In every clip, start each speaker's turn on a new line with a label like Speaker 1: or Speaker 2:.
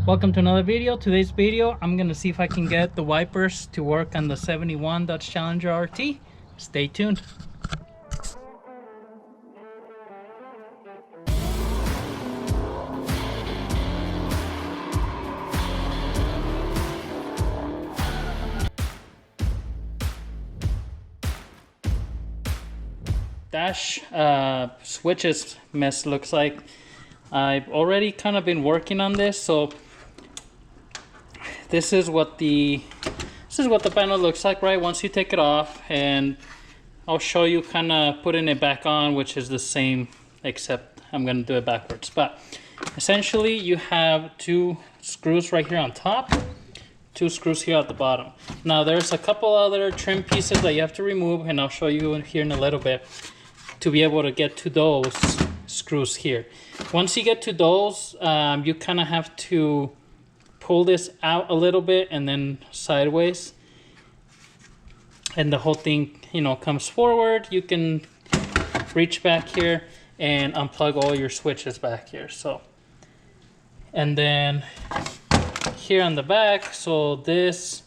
Speaker 1: Welcome to another video. Today's video, I'm gonna see if I can get the wipers to work on the 71 Dodge Challenger RT. Stay tuned. Dash switches mess looks like. I've already kind of been working on this, so this is what the panel looks like, right? Once you take it off, and I'll show you kind of putting it back on, which is the same, except I'm gonna do it backwards. But essentially you have two screws right here on top, two screws here at the bottom. Now there's a couple other trim pieces that you have to remove, and I'll show you here in a little bit to be able to get to those screws here. Once you get to those, you kind of have to pull this out a little bit and then sideways, and the whole thing, you know, comes forward. You can reach back here and unplug all your switches back here. So, and then here on the back, so this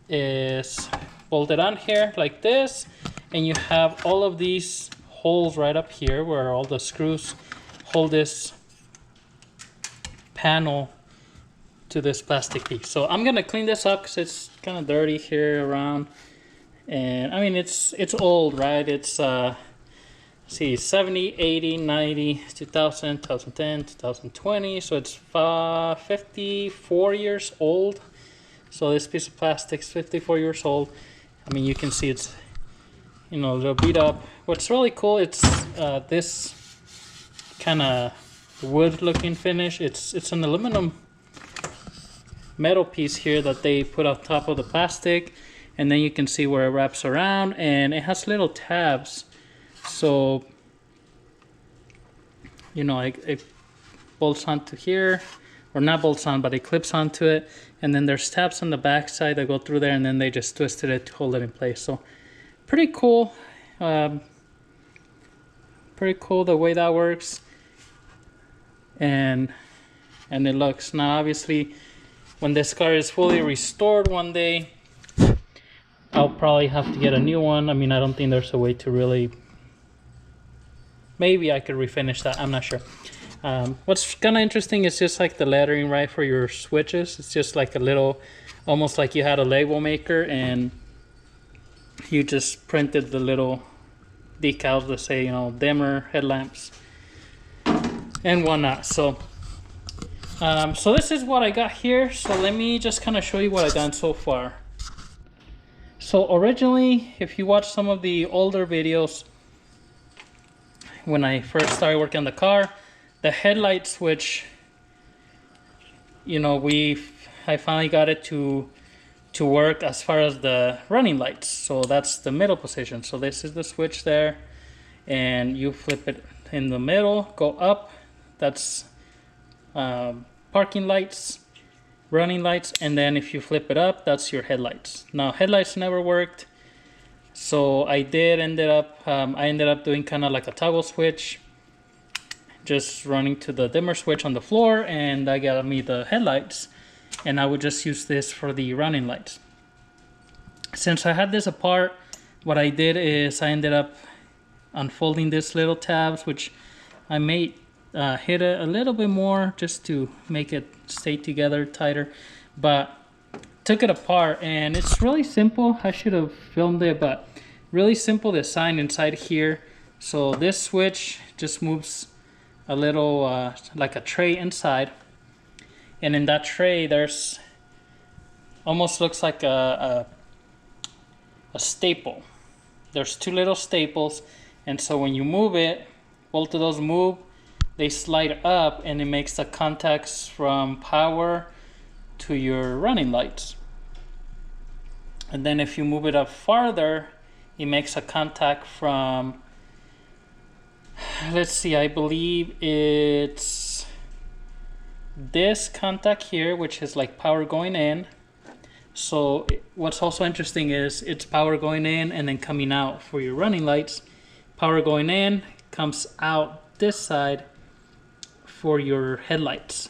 Speaker 1: is bolted on here like this, and you have all of these holes right up here where all the screws hold this panel to this plastic piece. So I'm gonna clean this up because it's kind of dirty here around, and I mean it's old, right? It's see, 70, 80, 90, 2000, 2010, 2020, so it's 54 years old. So this piece of plastic is 54 years old. I mean, you can see it's, you know, a little beat up. What's really cool, it's this kind of wood looking finish. It's an aluminum metal piece here that they put on top of the plastic, and then you can see where it wraps around, and it has little tabs. So, you know, it bolts onto here, or not bolts on, but it clips onto it, and then there's tabs on the back side that go through there, and then they just twisted it to hold it in place. So pretty cool. Pretty cool the way that works, and it looks. Now obviously when this car is fully restored one day, I'll probably have to get a new one. I mean, I don't think there's a way to really, maybe I could refinish that, I'm not sure. What's kind of interesting is just like the lettering, right, for your switches. It's just like a little, almost like you had a label maker and you just printed the little decals that say, you know, dimmer, headlamps, and whatnot. So so this is what I got here. So let me just kind of show you what I've done so far. So originally, if you watch some of the older videos, when I first started working on the car, the headlight switch, you know, I finally got it to work as far as the running lights. So that's the middle position. So this is the switch there, and you flip it in the middle, go up, that's parking lights, running lights, and then if you flip it up, that's your headlights. Now headlights never worked, so I ended up doing kind of like a toggle switch, just running to the dimmer switch on the floor, and that got me the headlights, and I would just use this for the running lights. Since I had this apart, what I did is I ended up unfolding these little tabs, which I may hit it a little bit more just to make it stay together tighter, but took it apart, and it's really simple. I should have filmed it, but really simple design inside here. So this switch just moves a little like a tray inside, and in that tray there's almost looks like a staple. There's two little staples, and so when you move it, both of those move, they slide up, and it makes the contacts from power to your running lights. And then if you move it up farther, it makes a contact from, let's see, I believe it's this contact here, which is like power going in. So what's also interesting is it's power going in and then coming out for your running lights. Power going in comes out this side for your headlights.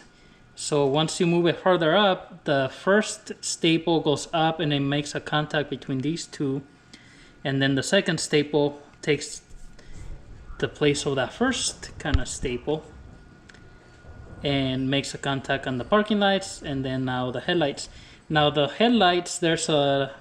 Speaker 1: So once you move it further up, the first staple goes up and it makes a contact between these two. And then the second staple takes the place of that first kind of staple and makes a contact on the parking lights, and then now the headlights. Now the headlights, there's a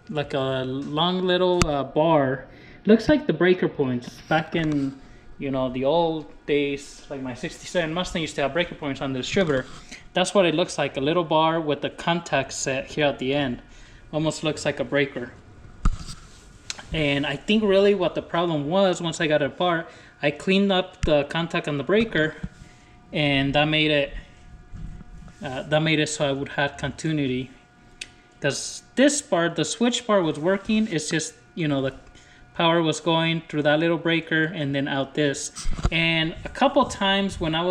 Speaker 1: like a long little bar. Looks like the breaker points back in, you know, the old days, like my 67 Mustang used to have breaker points on the distributor. That's what it looks like, a little bar with the contact set here at the end. Almost looks like a breaker. And I think really what the problem was, once I got it apart, I cleaned up the contact on the breaker, and that made it so I would have continuity. Because this part, the switch part was working, it's just, you know, the power was going through that little breaker and then out this. And a couple times when I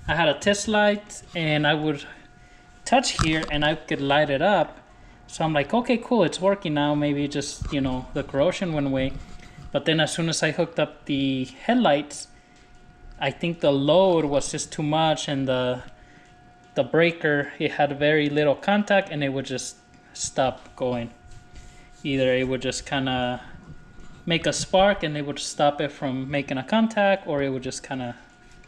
Speaker 1: had a test light and I would touch here and I could light it up. So I'm like, okay, cool, it's working now. Maybe just, you know, the corrosion went away. But then as soon as I hooked up the headlights, I think the load was just too much, and the breaker, it had very little contact and it would just stop going. Either it would just kind of make a spark and it would stop it from making a contact, or it would just kind of,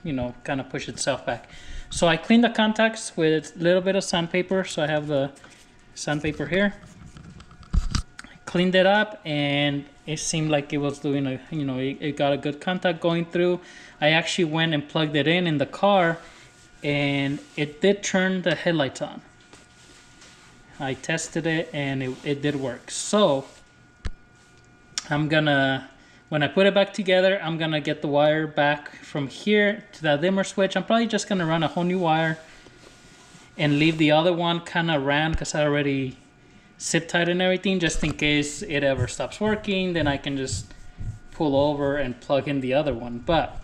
Speaker 1: you know, kind of push itself back. So I cleaned the contacts with a little bit of sandpaper. So I have the sandpaper here. I cleaned it up and it seemed like it was doing a, you know, it got a good contact going through. I actually went and plugged it in the car, and it did turn the headlights on. I tested it and it did work. So I'm gonna, when I put it back together, I'm gonna get the wire back from here to that dimmer switch. I'm probably just gonna run a whole new wire and leave the other one kind of ran, because I already zip tied and everything, just in case it ever stops working. Then I can just pull over and plug in the other one. But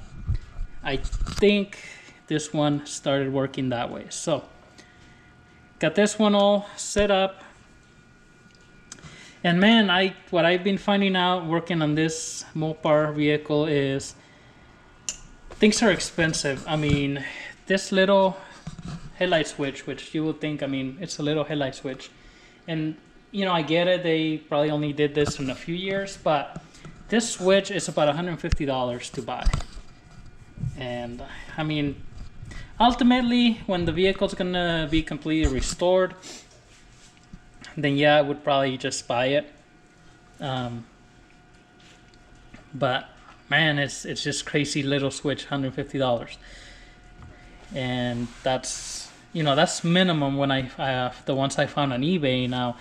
Speaker 1: I think this one started working that way. So got this one all set up. And man, what I've been finding out working on this Mopar vehicle is things are expensive. I mean, this little headlight switch, which you would think, I mean, it's a little headlight switch. And, you know, I get it. They probably only did this in a few years, but this switch is about $150 to buy. And I mean, ultimately, when the vehicle's gonna be completely restored, then yeah, I would probably just buy it. But man, it's just crazy little switch, $150. And that's, you know, that's minimum when I the ones I found on eBay. Now,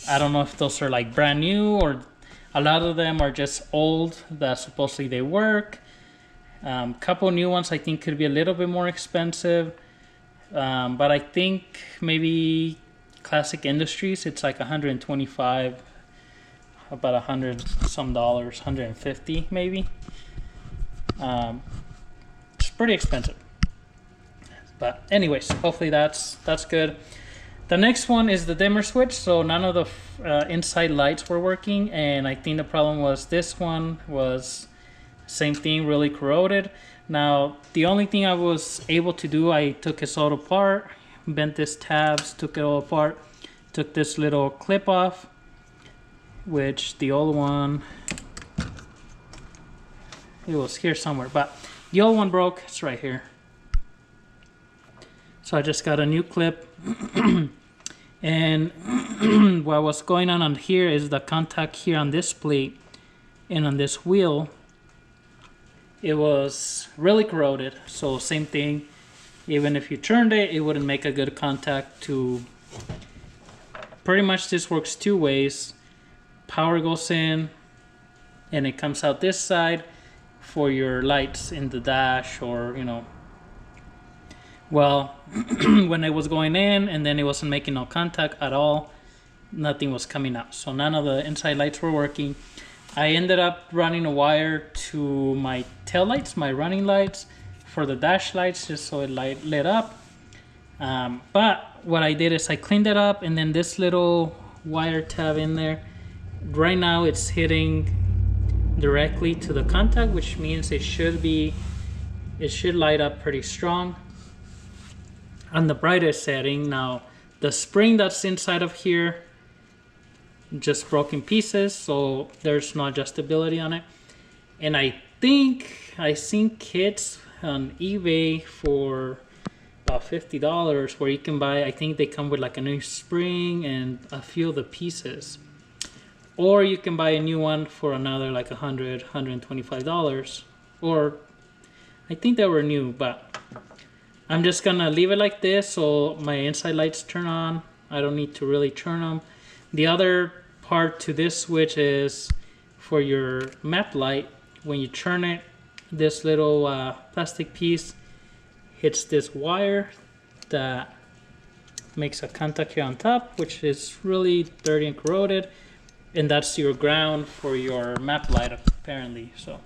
Speaker 1: I don't know if those are like brand new, or a lot of them are just old that supposedly they work. Couple new ones I think could be a little bit more expensive, but I think maybe Classic Industries, it's like 125, about $100 some, 150 maybe. It's pretty expensive, but anyways, hopefully that's good. The next one is the dimmer switch. So none of the inside lights were working, and I think the problem was this one was same thing, really corroded. Now, the only thing I was able to do, I took it all apart, bent this tabs, took it all apart, took this little clip off, which the old one, it was here somewhere, but the old one broke. It's right here. So I just got a new clip. And what was going on here is the contact here on this plate and on this wheel, it was really corroded. So same thing, even if you turned it, it wouldn't make a good contact. To pretty much, this works two ways. Power goes in and it comes out this side for your lights in the dash, or, you know, well, when it was going in and then it wasn't making no contact at all, nothing was coming out. So none of the inside lights were working. I ended up running a wire to my tail lights, my running lights, for the dash lights, just so it lit up. But what I did is I cleaned it up, and then this little wire tab in there, right now it's hitting directly to the contact, which means it should light up pretty strong. on the brightest setting. Now the spring that's inside of here just broke in pieces, so there's no adjustability on it. And I think I've seen kits on eBay for about $50 where you can buy, I think they come with like a new spring and a few of the pieces, or you can buy a new one for another like $125, or I think they were new. But I'm just gonna leave it like this so my inside lights turn on. I don't need to really turn them. The other part to this switch is for your map light. When you turn it, this little plastic piece hits this wire that makes a contact here on top, which is really dirty and corroded, and that's your ground for your map light apparently. So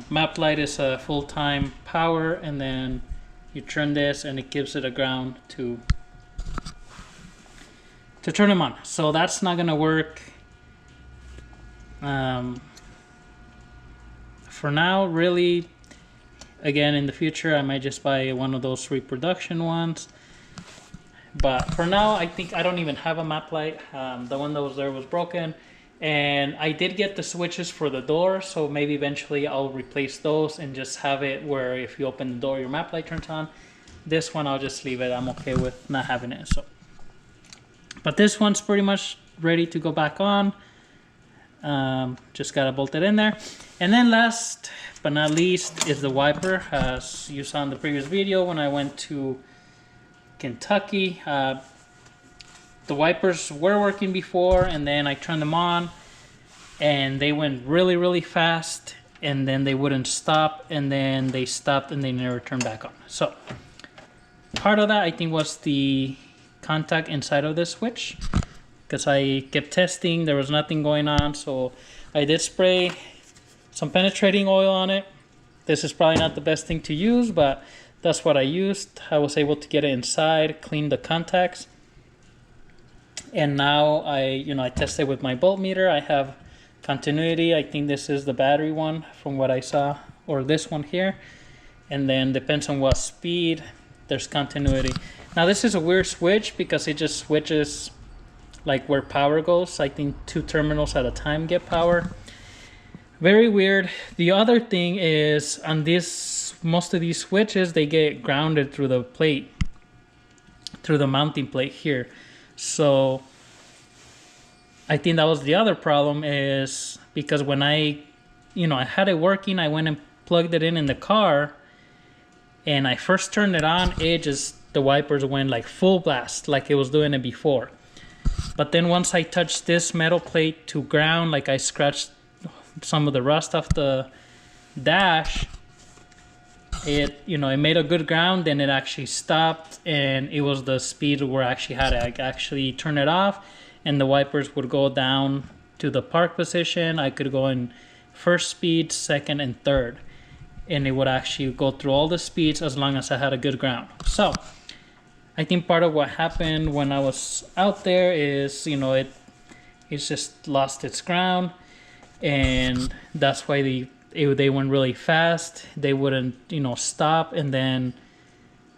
Speaker 1: map light is a full-time power, and then you turn this and it gives it a ground to turn them on. So that's not gonna work for now, really. Again, in the future I might just buy one of those reproduction ones, but for now I think I don't even have a map light. The one that was there was broken, and I did get the switches for the door, so maybe eventually I'll replace those and just have it where if you open the door your map light turns on. This one I'll just leave it. I'm okay with not having it. So, but this one's pretty much ready to go back on. Just gotta bolt it in there. And then last but not least is the wiper. As you saw in the previous video, when I went to Kentucky, the wipers were working before, and then I turned them on and they went really, really fast, and then they wouldn't stop, and then they stopped and they never turned back on. So part of that I think was the contact inside of this switch, because I kept testing, there was nothing going on. So I did spray some penetrating oil on it. This is probably not the best thing to use, but that's what I used. I was able to get it inside, clean the contacts, and now I tested with my voltmeter. I have continuity. I think this is the battery one from what I saw, or this one here, and then depends on what speed, there's continuity. Now this is a weird switch because it just switches like where power goes. I think 2 terminals at a time get power. Very weird. The other thing is on this, most of these switches, they get grounded through the plate, through the mounting plate here. So I think that was the other problem, is because when I had it working, I went and plugged it in the car, and I first turned it on, the wipers went like full blast, like it was doing it before. But then once I touched this metal plate to ground, like I scratched some of the rust off the dash, it made a good ground, then it actually stopped, and it was the speed where I actually had it. I actually turn it off and the wipers would go down to the park position. I could go in first speed, second, and third, and it would actually go through all the speeds as long as I had a good ground. So I think part of what happened when I was out there is, it's just lost its ground, and that's why they went really fast. They wouldn't, stop, and then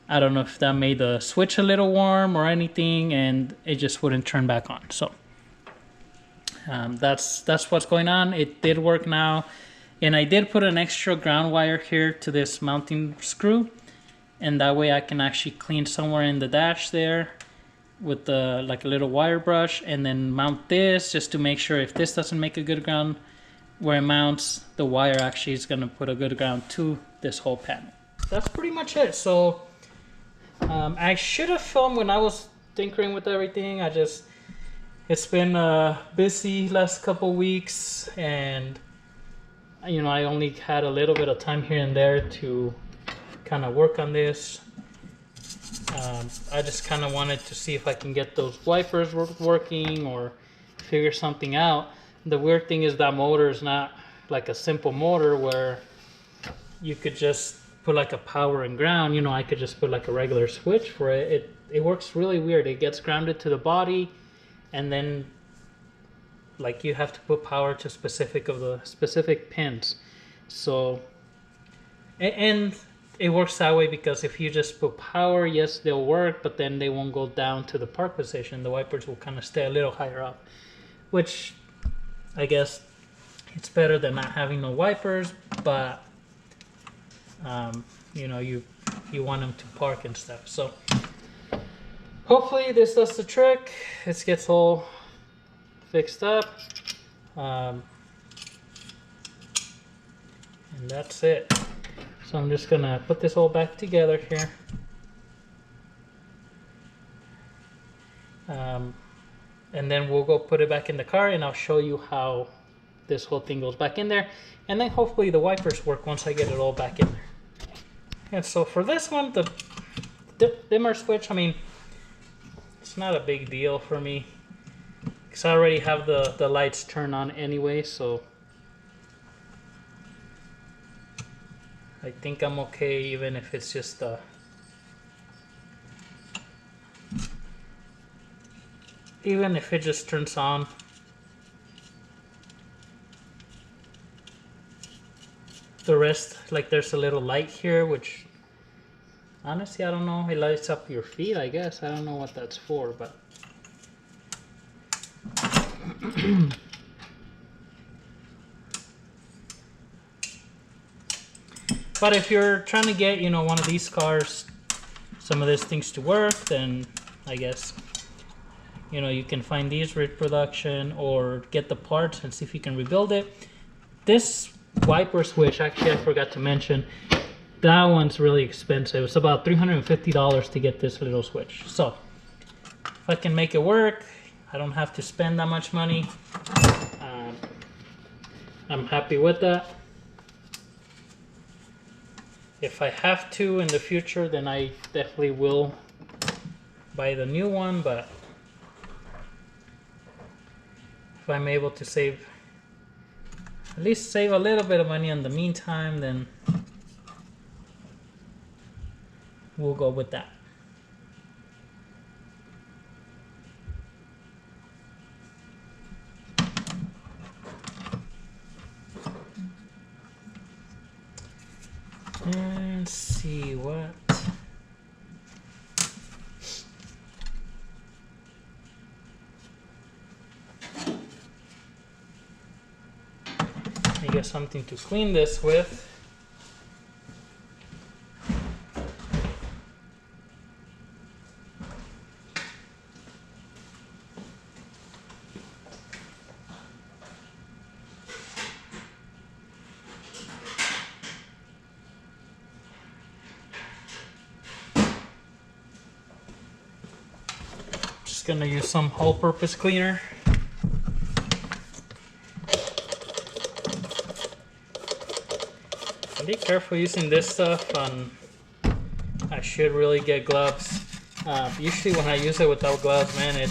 Speaker 1: I don't know if that made the switch a little warm or anything, and it just wouldn't turn back on. So that's what's going on. It did work now, and I did put an extra ground wire here to this mounting screw, and that way I can actually clean somewhere in the dash there with like a little wire brush, and then mount this just to make sure if this doesn't make a good ground where it mounts, the wire actually is going to put a good ground to this whole panel. That's pretty much it. So I should have filmed when I was tinkering with everything. It's been busy last couple weeks, and I only had a little bit of time here and there to kind of work on this. I just kind of wanted to see if I can get those wipers working or figure something out. The weird thing is that motor is not like a simple motor where you could just put like a power and ground. I could just put like a regular switch for it. It works really weird. It gets grounded to the body, and then like you have to put power to specific pins. So, and it works that way because if you just put power, yes, they'll work, but then they won't go down to the park position. The wipers will kind of stay a little higher up, which I guess it's better than not having no wipers, but you know, you want them to park and stuff. So hopefully this does the trick. This gets all fixed up. And that's it. So I'm just gonna put this all back together here. And then we'll go put it back in the car and I'll show you how this whole thing goes back in there. And then hopefully the wipers work once I get it all back in there. And so for this one, the dimmer switch, I mean, it's not a big deal for me because I already have the lights turned on anyway, so I think I'm okay even if it's just even if it just turns on. The rest, like there's a little light here, which honestly I don't know, it lights up your feet, I guess. I don't know what that's for, but but if you're trying to get, you know, one of these cars, some of these things to work, then I guess, you know, you can find these reproduction or get the parts and see if you can rebuild it. This wiper switch, actually I forgot to mention, that one's really expensive. It's about $350 to get this little switch. So if I can make it work, I don't have to spend that much money. I'm happy with that. If I have to in the future, then I definitely will buy the new one, but if I'm able to save, at least save a little bit of money in the meantime, then we'll go with that. And see what. I get something to clean this with. Just gonna use some all-purpose cleaner. Be careful using this stuff. I should really get gloves. Usually when I use it without gloves, man, it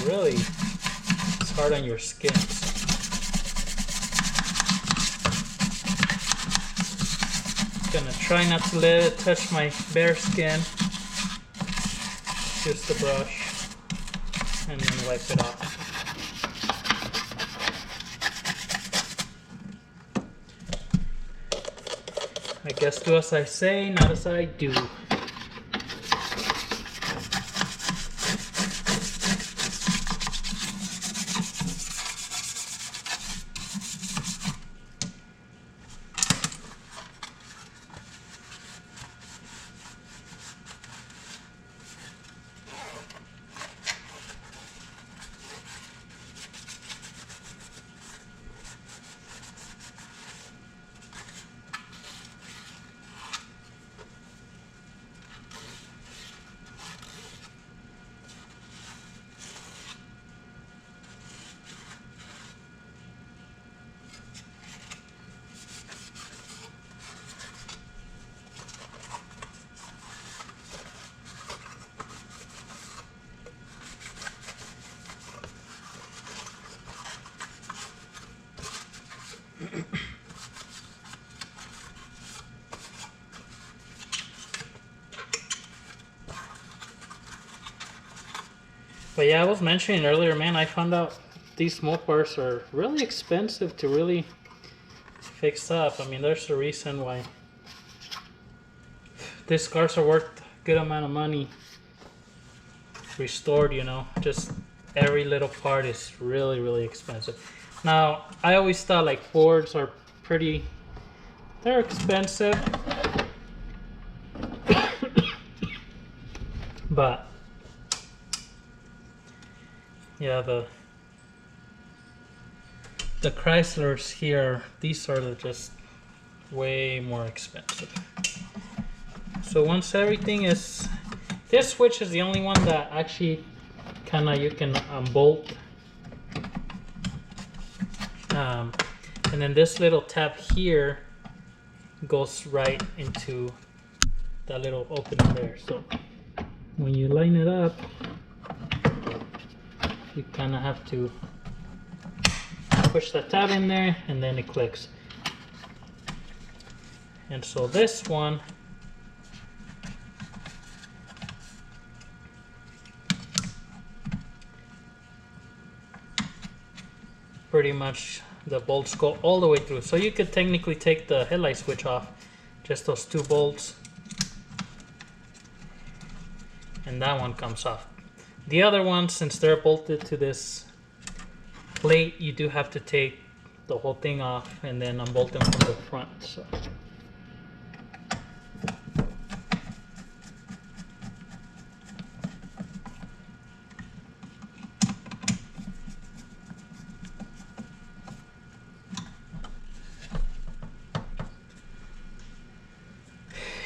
Speaker 1: really is hard on your skin. Gonna try not to let it touch my bare skin. Just the brush and then wipe it off. I guess do as I say, not as I do. But yeah, I was mentioning earlier, man, I found out these mopars are really expensive to really fix up. I mean, there's a reason why these cars are worth a good amount of money restored, you know. Just every little part is really, really expensive. Now, I always thought like Fords are pretty, they're expensive. But yeah, the Chryslers here, these are just way more expensive. So once everything is, this switch is the only one that actually kind of you can unbolt. And then this little tab here goes right into that little opening there. So when you line it up, you kind of have to push that tab in there and then it clicks. And so this one pretty much the bolts go all the way through. So you could technically take the headlight switch off, just those two bolts, and that one comes off. The other ones, since they're bolted to this plate, you do have to take the whole thing off and then unbolt them from the front. So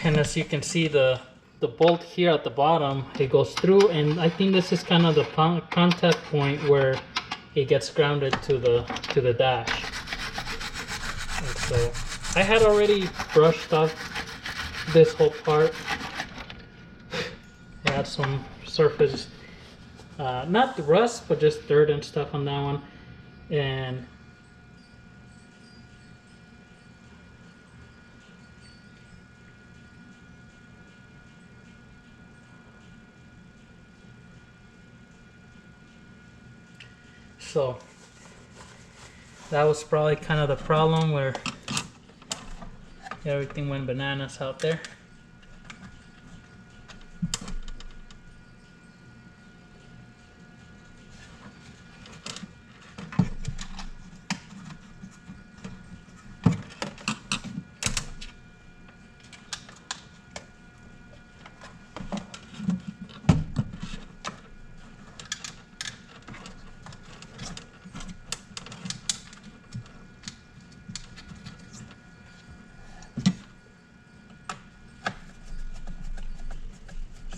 Speaker 1: and as you can see, the bolt here at the bottom, it goes through, and I think this is kind of the contact point where it gets grounded to the dash. And so I had already brushed off this whole part. I had some surface, not rust, but just dirt and stuff on that one. And so that was probably kind of the problem where everything went bananas out there.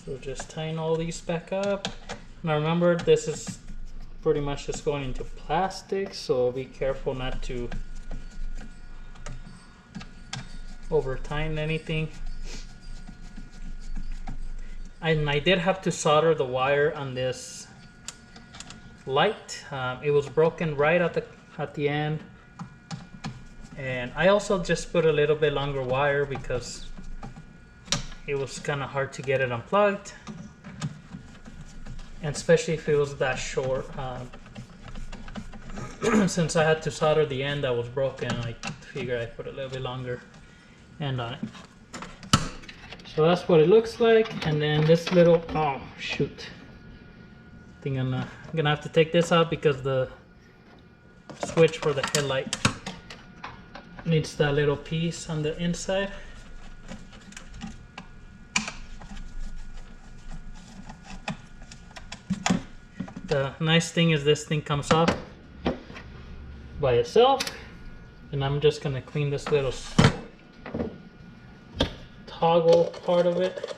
Speaker 1: So just tying all these back up. Now remember, this is pretty much just going into plastic, so be careful not to over tighten anything. And I did have to solder the wire on this light. It was broken right at the end, and I also just put a little bit longer wire because it was kind of hard to get it unplugged, and especially if it was that short. Since I had to solder the end that was broken, I figured I'd put a little bit longer end on it. So that's what it looks like. And then this little, oh shoot, I think I'm gonna have to take this out because the switch for the headlight needs that little piece on the inside. The nice thing is this thing comes off by itself, and I'm just gonna clean this little toggle part of it.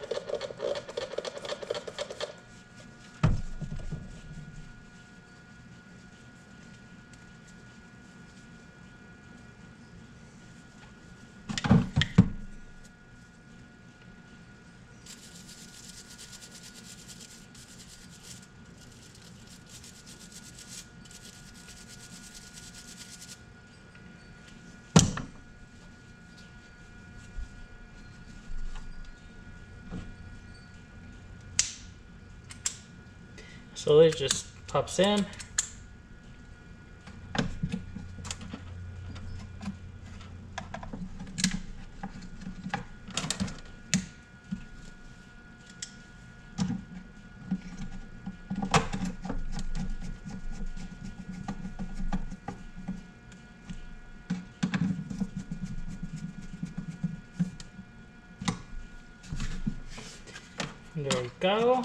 Speaker 1: So it just pops in. There we go.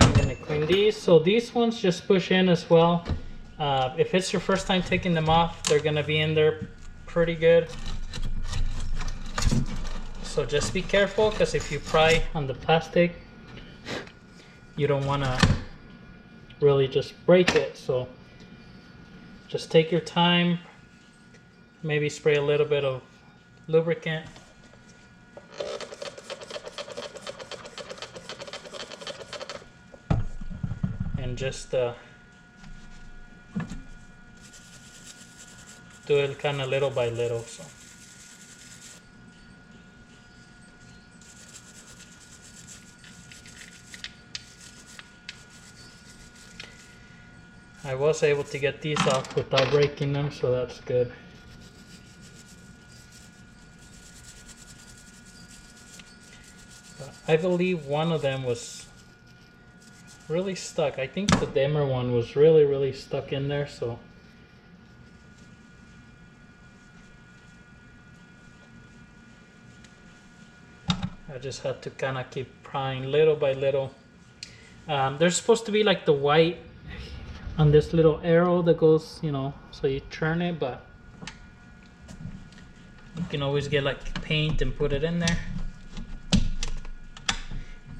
Speaker 1: I'm gonna clean these. So these ones just push in as well. If it's your first time taking them off, they're gonna be in there pretty good. So just be careful, because if you pry on the plastic, you don't wanna really just break it. So just take your time, maybe spray a little bit of lubricant. And just do it kind of little by little. So I was able to get these off without breaking them, so that's good. But I believe one of them was really stuck. I think the dimmer one was really stuck in there, so I just had to kind of keep prying little by little. There's supposed to be like the white on this little arrow that goes, you know, so you turn it, but you can always get like paint and put it in there.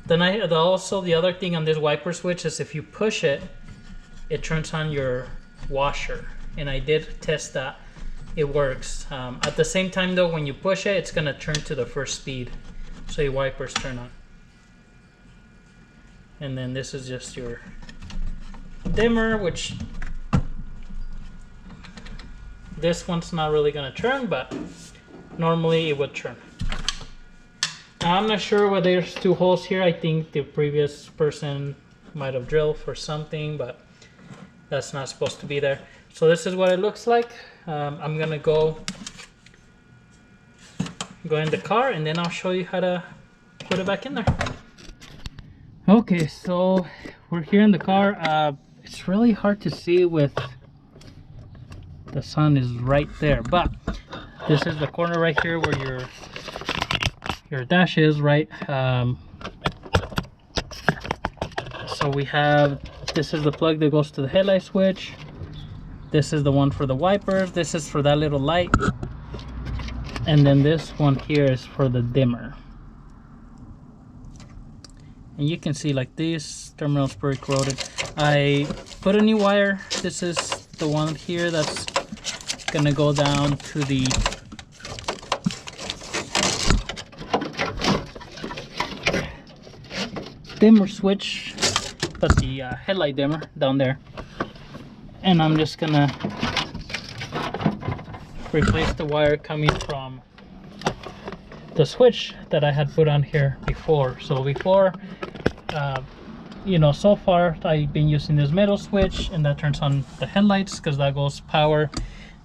Speaker 1: Then also the other thing on this wiper switch is if you push it, it turns on your washer, and I did test that. It works. At the same time though, when you push it, it's gonna turn to the first speed, so your wipers turn on. And then this is just your dimmer, which this one's not really gonna turn, but normally it would turn. Now, I'm not sure whether there's two holes here. I think the previous person might have drilled for something, but that's not supposed to be there. So this is what it looks like. I'm gonna go in the car, and then I'll show you how to put it back in there. Okay, so we're here in the car. It's really hard to see with the sun is right there, but this is the corner right here where your dash is, right? So we have, this is the plug that goes to the headlight switch. This is the one for the wipers. This is for that little light. And then this one here is for the dimmer. And you can see like these terminals pretty corroded. I put a new wire. This is the one here that's gonna go down to the dimmer switch, but the headlight dimmer down there. And I'm just gonna replace the wire coming from the switch that I had put on here before. So before, you know, so far I've been using this metal switch, and that turns on the headlights because that goes power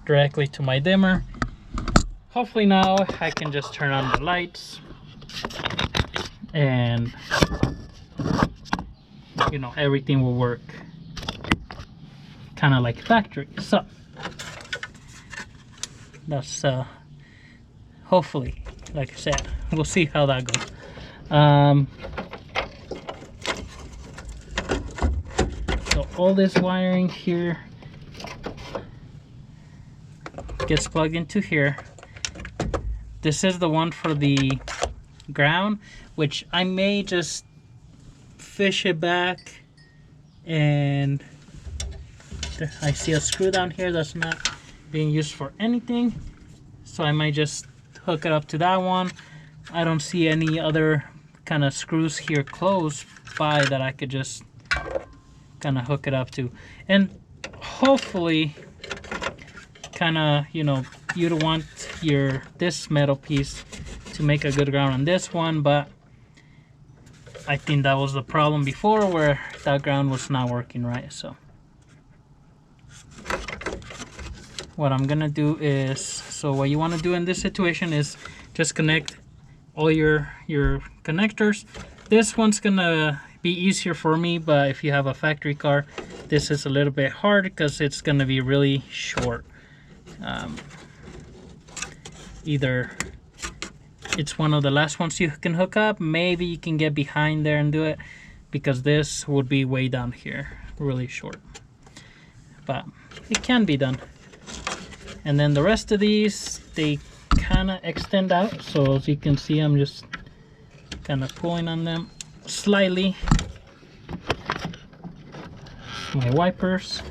Speaker 1: directly to my dimmer. Hopefully now I can just turn on the lights, and you know, everything will work kind of like factory. So that's hopefully, like I said, we'll see how that goes. So all this wiring here gets plugged into here. This is the one for the ground, which I may just fish it back, and I see a screw down here that's not being used for anything, so I might just hook it up to that one. I don't see any other kind of screws here close by that I could just kind of hook it up to. And hopefully, kind of, you know, you don't want this metal piece to make a good ground on this one, but I think that was the problem before, where that ground was not working right. So what I'm gonna do is, so what you want to do in this situation is just connect all your connectors. This one's gonna be easier for me, but if you have a factory car, this is a little bit hard because it's gonna be really short. Either it's one of the last ones you can hook up. Maybe you can get behind there and do it, because this would be way down here, really short. But it can be done. And then the rest of these, they kind of extend out. So as you can see, I'm just kind of pulling on them slightly. My wipers.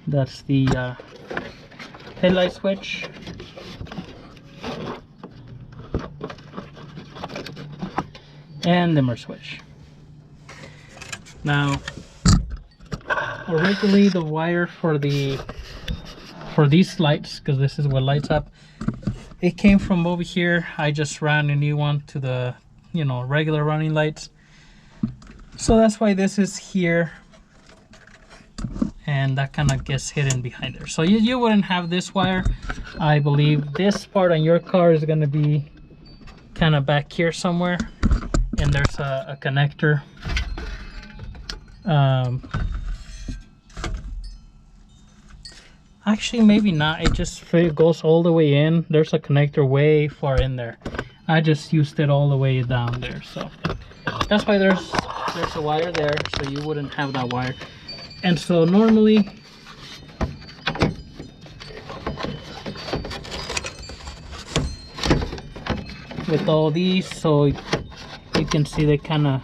Speaker 1: That's the headlight switch. And dimmer switch. Now, originally the wire for these lights, because this is what lights up, it came from over here. I just ran a new one to the, you know, regular running lights. So that's why this is here. And that kind of gets hidden behind there. So you wouldn't have this wire. I believe this part on your car is going to be kind of back here somewhere. And there's a connector. Actually, maybe not. It just goes all the way in. There's a connector way far in there. I just used it all the way down there. So that's why there's a wire there. So you wouldn't have that wire. And so normally with all these, so you can see they kind of,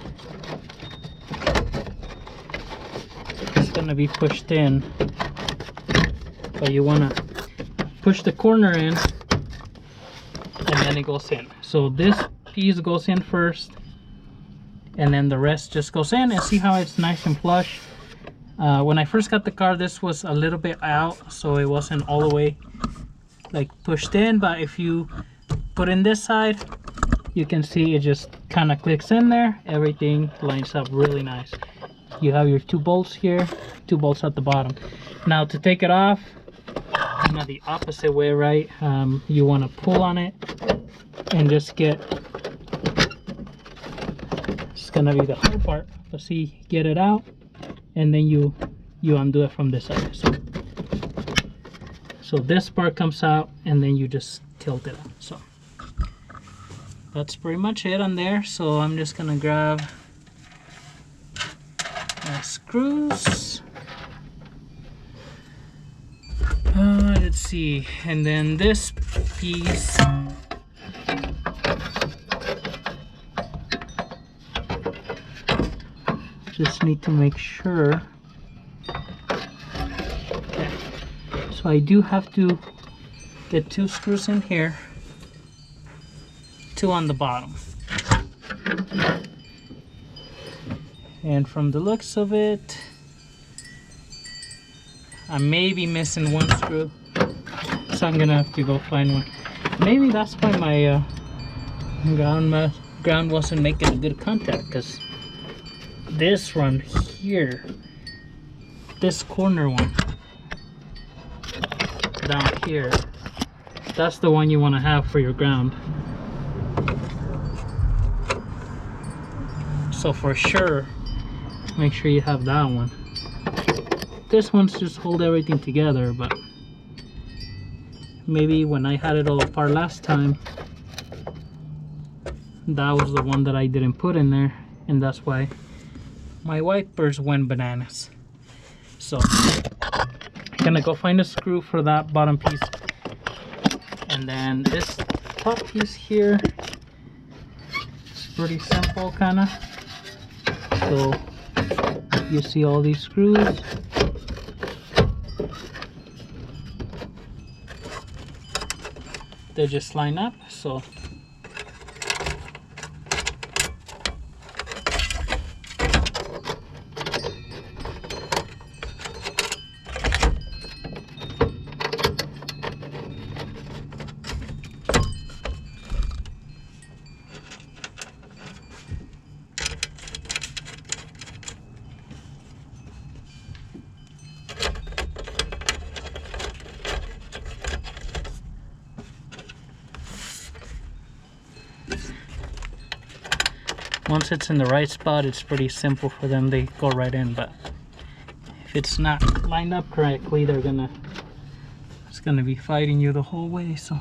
Speaker 1: it's going to be pushed in, but you want to push the corner in and then it goes in. So this piece goes in first and then the rest just goes in, and see how it's nice and flush. When I first got the car, this was a little bit out, so it wasn't all the way like pushed in, but if you put in this side, you can see it just kind of clicks in there. Everything lines up really nice. You have your 2 bolts here, 2 bolts at the bottom. Now to take it off, kind of the opposite way, right? You want to pull on it and just get, it's gonna be the hard part. So see, get it out, and then you undo it from this side. So this part comes out, and then you just tilt it out. So that's pretty much it on there. So I'm just gonna grab my screws. Let's see, and then this piece, just need to make sure. Okay. So I do have to get 2 screws in here, 2 on the bottom. And from the looks of it, I may be missing 1 screw, so I'm gonna have to go find one. Maybe that's why my ground wasn't making a good contact, because this one here, this corner one down here, that's the one you want to have for your ground. So for sure, make sure you have that one. This one's just hold everything together, but maybe when I had it all apart last time, that was the one that I didn't put in there, and that's why my wipers went bananas. So I'm gonna go find a screw for that bottom piece, and then this top piece here is pretty simple, kind of. So you see all these screws. They just line up, so once it's in the right spot, it's pretty simple for them. They go right in, but if it's not lined up correctly, it's gonna be fighting you the whole way. So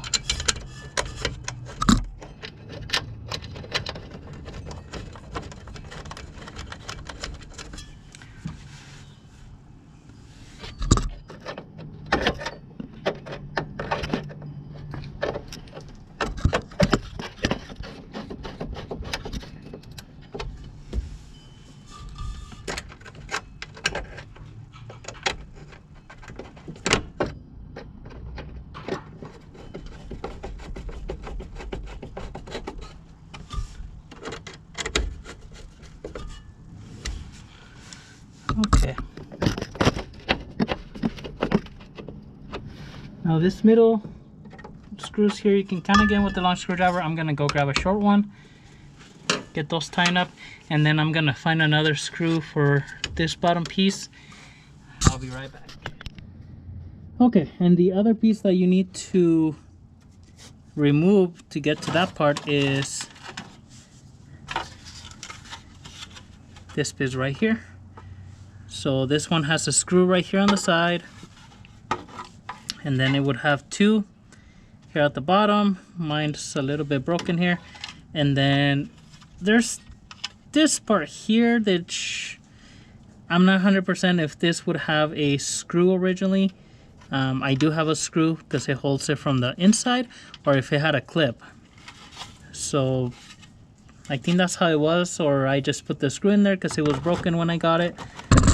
Speaker 1: okay. Now this middle screws here, you can kind of get in with the long screwdriver. I'm gonna go grab a short one, get those tied up, and then I'm gonna find another screw for this bottom piece. I'll be right back. Okay, and the other piece that you need to remove to get to that part is this piece right here. So this one has a screw right here on the side, and then it would have two here at the bottom. Mine's a little bit broken here, and then there's this part here that I'm not 100% if this would have a screw originally. I do have a screw because it holds it from the inside, or if it had a clip. So I think that's how it was, or I just put the screw in there because it was broken when I got it,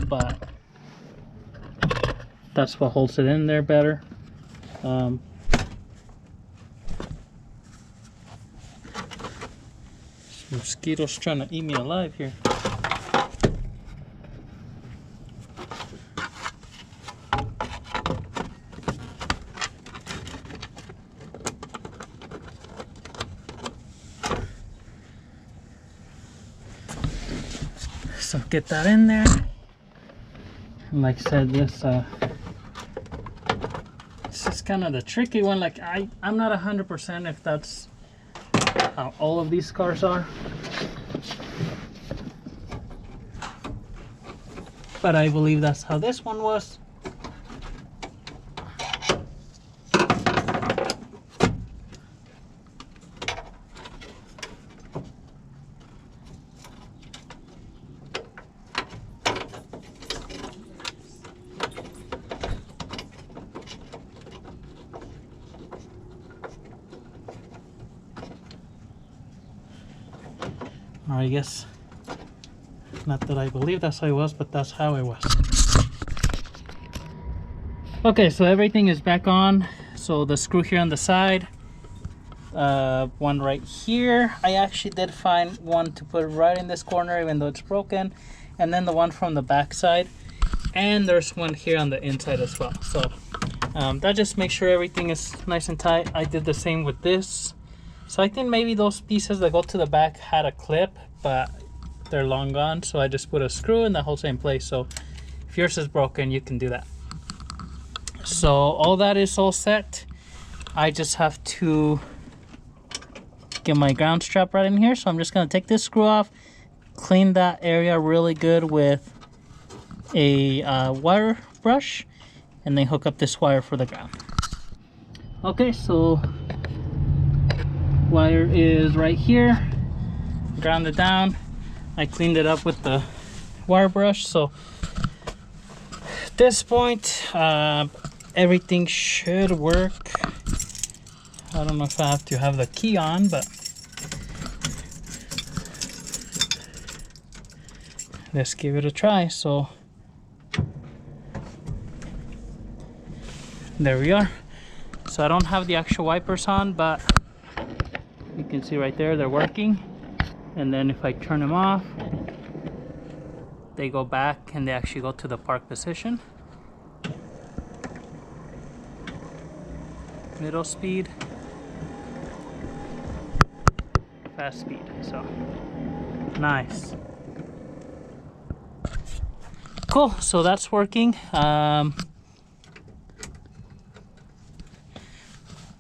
Speaker 1: but that's what holds it in there better. Mosquitoes trying to eat me alive here. So get that in there. And like I said, this is kind of the tricky one. Like I'm not 100% if that's how all of these cars are, but I believe that's how this one was. Or I guess, not that I believe that's how it was, but that's how it was. Okay, so everything is back on. So the screw here on the side, one right here. I actually did find one to put right in this corner, even though it's broken. And then the one from the back side. And there's one here on the inside as well. So that just makes sure everything is nice and tight. I did the same with this. So I think maybe those pieces that go to the back had a clip, but they're long gone. So I just put a screw and that holds it in place. So if yours is broken, you can do that. So all that is all set. I just have to get my ground strap right in here. So I'm just gonna take this screw off, clean that area really good with a wire brush, and then hook up this wire for the ground. Okay, so wire is right here, grounded down. I cleaned it up with the wire brush. So at this point, everything should work. I don't know if I have to have the key on, but let's give it a try. So there we are. So I don't have the actual wipers on, but you can see right there they're working. And then if I turn them off, they go back and they actually go to the park position. Middle speed, fast speed. So nice. Cool, so that's working. Wow,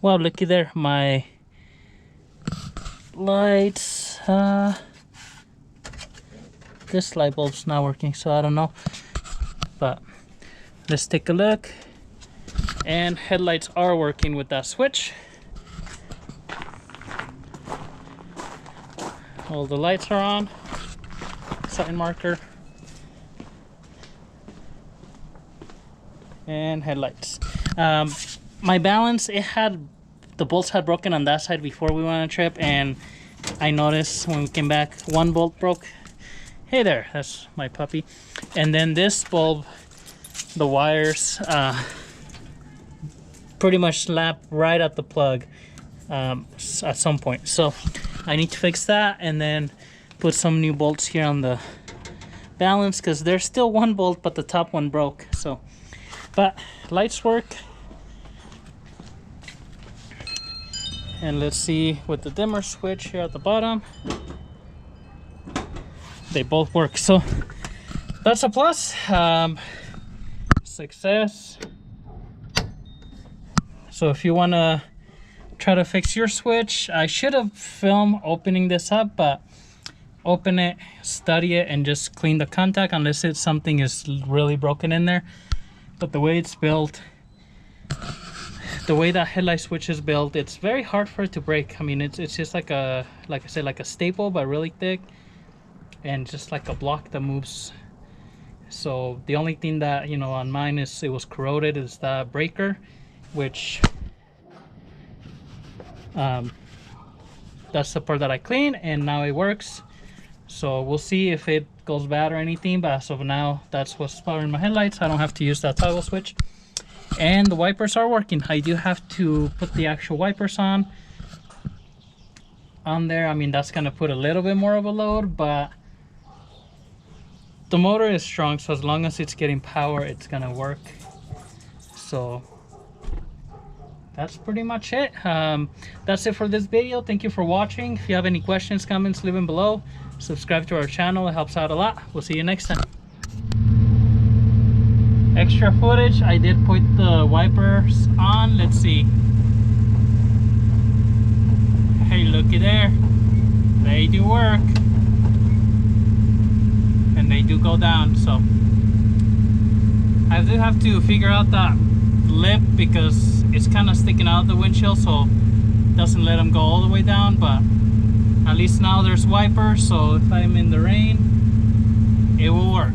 Speaker 1: looky there, my lights this light bulb's not working, so I don't know. But let's take a look. And headlights are working with that switch. All the lights are on. Sign marker. And headlights. My balance, the bolts had broken on that side before we went on a trip, and I noticed when we came back, one bolt broke. Hey there, that's my puppy. And then this bulb, the wires pretty much slap right at the plug at some point. So I need to fix that and then put some new bolts here on the balance, because there's still one bolt but the top one broke. So, but lights work. And let's see with the dimmer switch here at the bottom, they both work. So that's a plus. Success. So if you want to try to fix your switch, I should have filmed opening this up, but open it, study it, and just clean the contact unless it's something is really broken in there. But the way it's built, the way that headlight switch is built, it's very hard for it to break. I mean, it's just like I said, like a staple, but really thick, and just like a block that moves. So the only thing that, you know, on mine is it was corroded is the breaker, which that's the part that I cleaned, and now it works. So we'll see if it goes bad or anything, but as of now, that's what's powering my headlights. I don't have to use that toggle switch. And the wipers are working. I do have to put the actual wipers on there. I mean, that's gonna put a little bit more of a load, but the motor is strong, so as long as it's getting power, it's gonna work. So that's pretty much it. That's it for this video. Thank you for watching. If you have any questions, comments, leave them below. Subscribe to our channel, it helps out a lot. We'll see you next time. Extra footage, I did put the wipers on. Let's see. Hey, looky there. They do work. And they do go down, so I do have to figure out that lip because it's kind of sticking out the windshield, so it doesn't let them go all the way down. But at least now there's wipers, so if I'm in the rain, it will work.